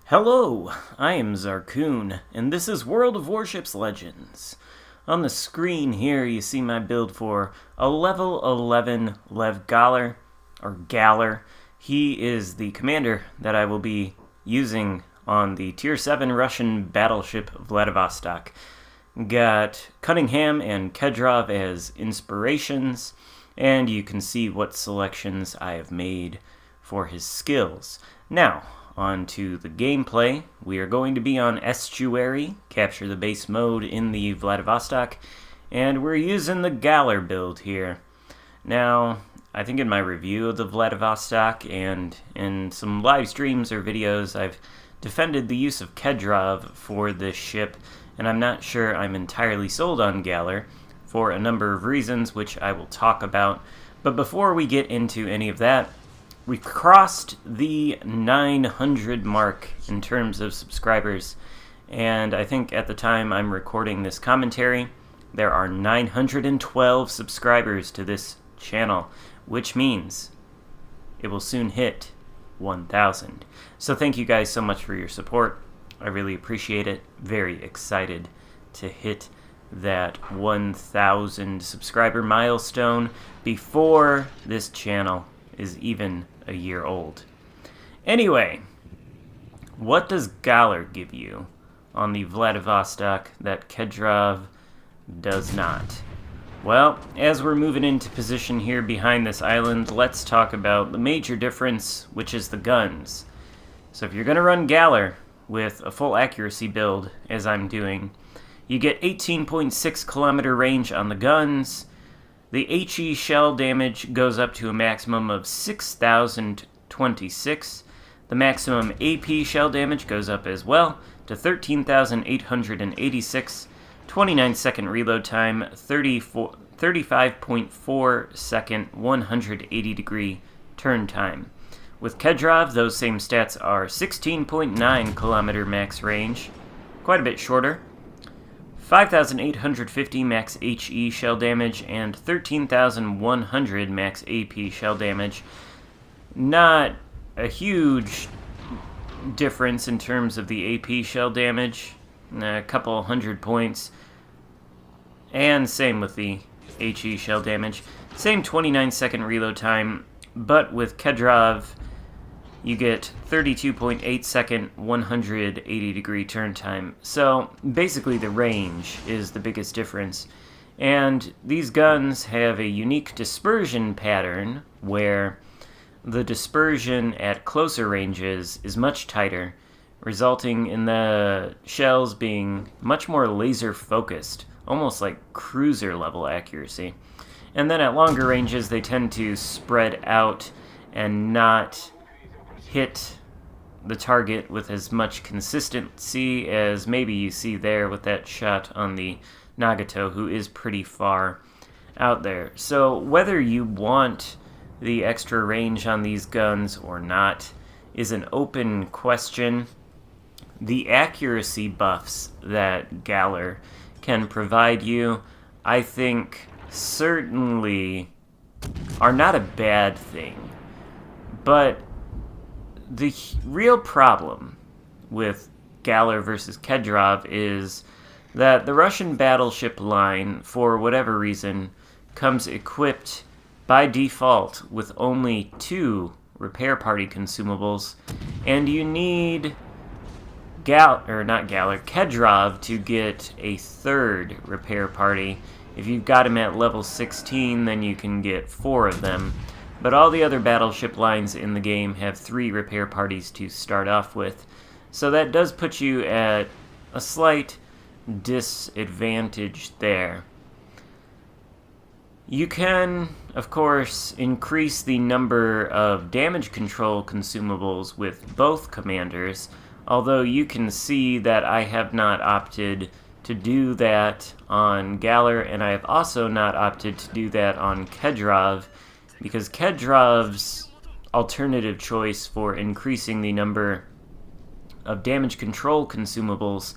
Hello, I am Xarkun, and this is World of Warships Legends. On the screen here you see my build for a level 11 Lev Galler, or Galler. He is the commander that I will be using on the Tier 7 Russian battleship Vladivostok. Got Cunningham and Kedrov as inspirations, and you can see what selections I have made for his skills. Now, on to the gameplay. We are going to be on Estuary, capture the base mode in the Vladivostok, and we're using the Galler build here. Now, I think in my review of the Vladivostok and in some live streams or videos, I've defended the use of Kedrov for this ship, and I'm not sure I'm entirely sold on Galler for a number of reasons, which I will talk about. But before we get into any of that, we've crossed the 900 mark in terms of subscribers, and I think at the time I'm recording this commentary, there are 912 subscribers to this channel, which means it will soon hit 1,000. So thank you guys so much for your support. I really appreciate it. Very excited to hit that 1,000 subscriber milestone before this channel is even a year old. Anyway, what does Galler give you on the Vladivostok that Kedrov does not? Well, as we're moving into position here behind this island, let's talk about the major difference, which is the guns. So if you're going to run Galler with a full accuracy build, as I'm doing, you get 18.6 kilometer range on the guns. The HE shell damage goes up to a maximum of 6,026. The maximum AP shell damage goes up as well to 13,886. 29-second reload time, 35.4 second, 180-degree turn time. With Kedrov, those same stats are 16.9 kilometer max range, quite a bit shorter. 5,850 max HE shell damage, and 13,100 max AP shell damage. Not a huge difference in terms of the AP shell damage, a couple hundred points. And same with the HE shell damage. Same 29-second reload time, but with Kedrov, you get 32.8 second, 180-degree turn time. So basically the range is the biggest difference. And these guns have a unique dispersion pattern where the dispersion at closer ranges is much tighter, resulting in the shells being much more laser focused, almost like cruiser level accuracy. And then at longer ranges they tend to spread out and not hit the target with as much consistency as maybe you see there with that shot on the Nagato, who is pretty far out there. So whether you want the extra range on these guns or not is an open question. The accuracy buffs that Galler can provide you, I think, certainly are not a bad thing. But the real problem with Galler versus Kedrov is that the Russian battleship line, for whatever reason, comes equipped by default with only 2 repair party consumables, and you need Kedrov to get a 3rd repair party. If you've got him at level 16, then you can get 4 of them. But all the other battleship lines in the game have 3 repair parties to start off with. So that does put you at a slight disadvantage there. You can, of course, increase the number of damage control consumables with both commanders, although you can see that I have not opted to do that on Galler, and I have also not opted to do that on Kedrov, because Kedrov's alternative choice for increasing the number of damage control consumables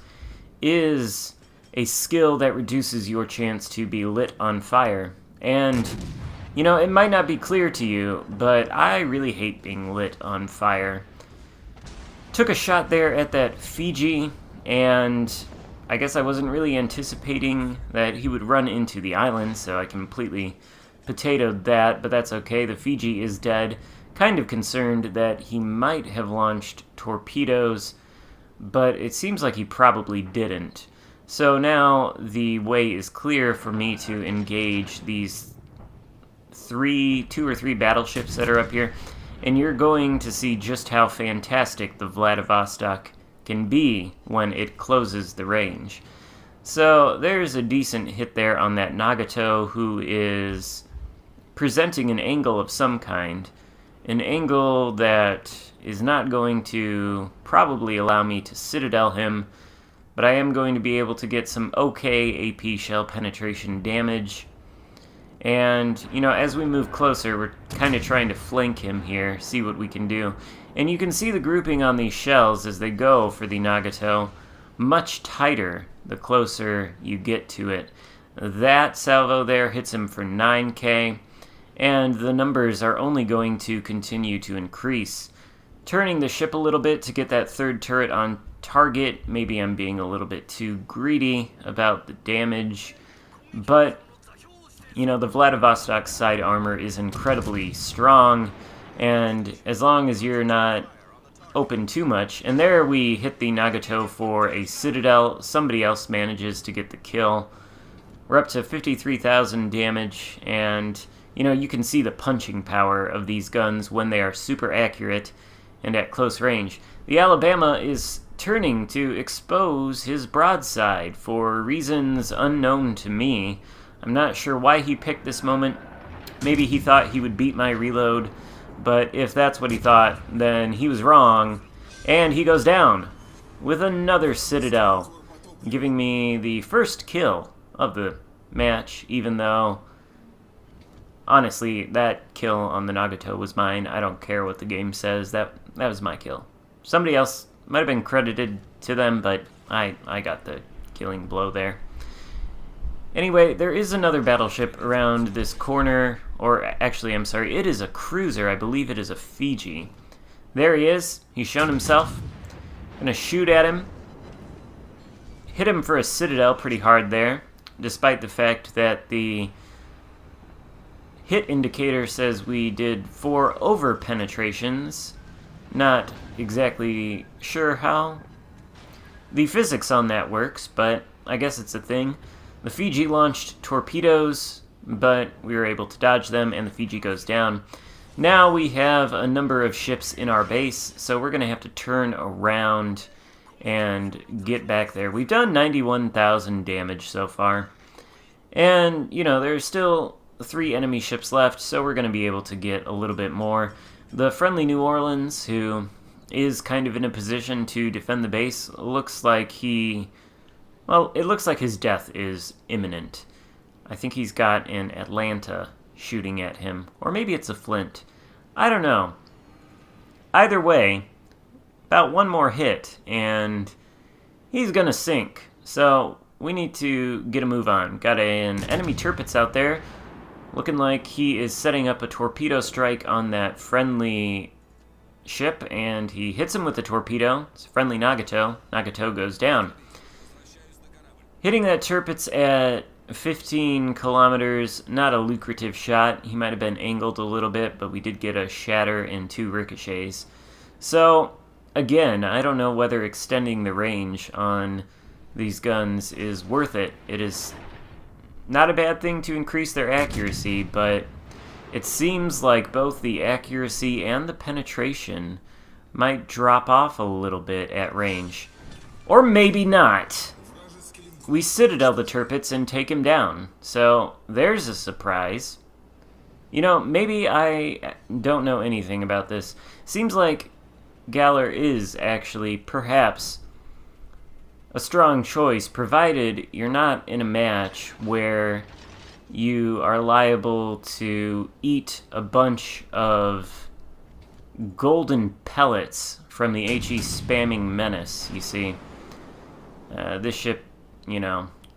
is a skill that reduces your chance to be lit on fire. And, you know, it might not be clear to you, but I really hate being lit on fire. Took a shot there at that Fiji, and I guess I wasn't really anticipating that he would run into the island, so I completely potatoed that, but that's okay. The Fiji is dead. Kind of concerned that he might have launched torpedoes, but it seems like he probably didn't. So now the way is clear for me to engage these two or three battleships that are up here, and you're going to see just how fantastic the Vladivostok can be when it closes the range. So there's a decent hit there on that Nagato, who is presenting an angle of some kind. An angle that is not going to probably allow me to citadel him, but I am going to be able to get some okay AP shell penetration damage. And, as we move closer, we're kind of trying to flank him here, see what we can do. And you can see the grouping on these shells as they go for the Nagato much tighter the closer you get to it. That salvo there hits him for 9k, and the numbers are only going to continue to increase. Turning the ship a little bit to get that third turret on target. Maybe I'm being a little bit too greedy about the damage, but the Vladivostok's side armor is incredibly strong, and as long as you're not open too much, and there we hit the Nagato for a citadel, somebody else manages to get the kill. We're up to 53,000 damage, and you can see the punching power of these guns when they are super accurate and at close range. The Alabama is turning to expose his broadside for reasons unknown to me. I'm not sure why he picked this moment. Maybe he thought he would beat my reload, but if that's what he thought, then he was wrong, and he goes down with another citadel, giving me the first kill of the match, even though honestly, that kill on the Nagato was mine. I don't care what the game says. That was my kill. Somebody else might have been credited to them, but I got the killing blow there. Anyway, there is another battleship around this corner, or actually, I'm sorry, it is a cruiser. I believe it is a Fiji. There he is. He's shown himself. Gonna shoot at him. Hit him for a citadel pretty hard there, despite the fact that the hit indicator says we did 4 over penetrations. Not exactly sure how the physics on that works, but I guess it's a thing. The Fiji launched torpedoes, but we were able to dodge them, and the Fiji goes down. Now we have a number of ships in our base, so we're going to have to turn around and get back there. We've done 91,000 damage so far. And, there's still 3 enemy ships left, so we're going to be able to get a little bit more. The friendly New Orleans, who is kind of in a position to defend the base, looks like it looks like his death is imminent. I think he's got an Atlanta shooting at him, or maybe it's a Flint. I don't know. Either way, about one more hit, and he's going to sink. So we need to get a move on. Got an enemy Tirpitz out there, looking like he is setting up a torpedo strike on that friendly ship, and he hits him with a torpedo. It's a friendly Nagato. Nagato goes down. Hitting that Tirpitz at 15 kilometers, not a lucrative shot. He might have been angled a little bit, but we did get a shatter and 2 ricochets. So, again, I don't know whether extending the range on these guns is worth it. It is not a bad thing to increase their accuracy, but it seems like both the accuracy and the penetration might drop off a little bit at range. Or maybe not. We citadel the Tirpitz and take him down. So, there's a surprise. Maybe I don't know anything about this. Seems like Galler is actually perhaps a strong choice, provided you're not in a match where you are liable to eat a bunch of golden pellets from the HE spamming menace, you see. This ship,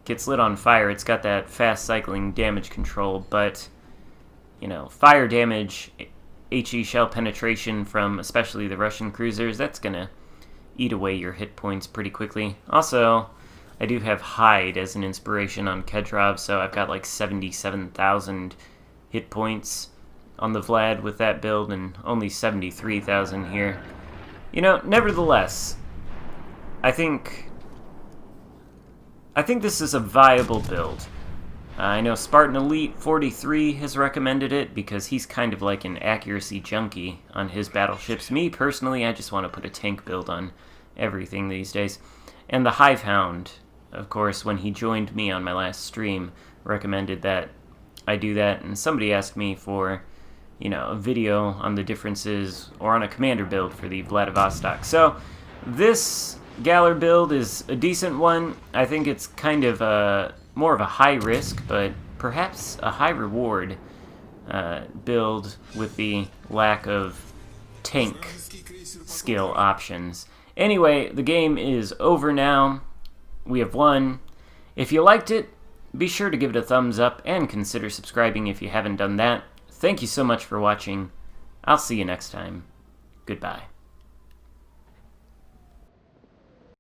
gets lit on fire. It's got that fast cycling damage control, but, fire damage, HE shell penetration from especially the Russian cruisers, that's gonna eat away your hit points pretty quickly. Also, I do have Hide as an inspiration on Kedrov, so I've got like 77,000 hit points on the Vlad with that build and only 73,000 here. You know, nevertheless, I think this is a viable build. I know Spartan Elite 43 has recommended it because he's kind of like an accuracy junkie on his battleships. Me, personally, I just want to put a tank build on everything these days. And the Hivehound, of course, when he joined me on my last stream, recommended that I do that. And somebody asked me for, you know, a video on the differences or on a commander build for the Vladivostok. So this Galler build is a decent one. I think it's kind of more of a high risk, but perhaps a high reward build with the lack of tank skill options. Anyway, the game is over now. We have won. If you liked it, be sure to give it a thumbs up and consider subscribing if you haven't done that. Thank you so much for watching. I'll see you next time. Goodbye.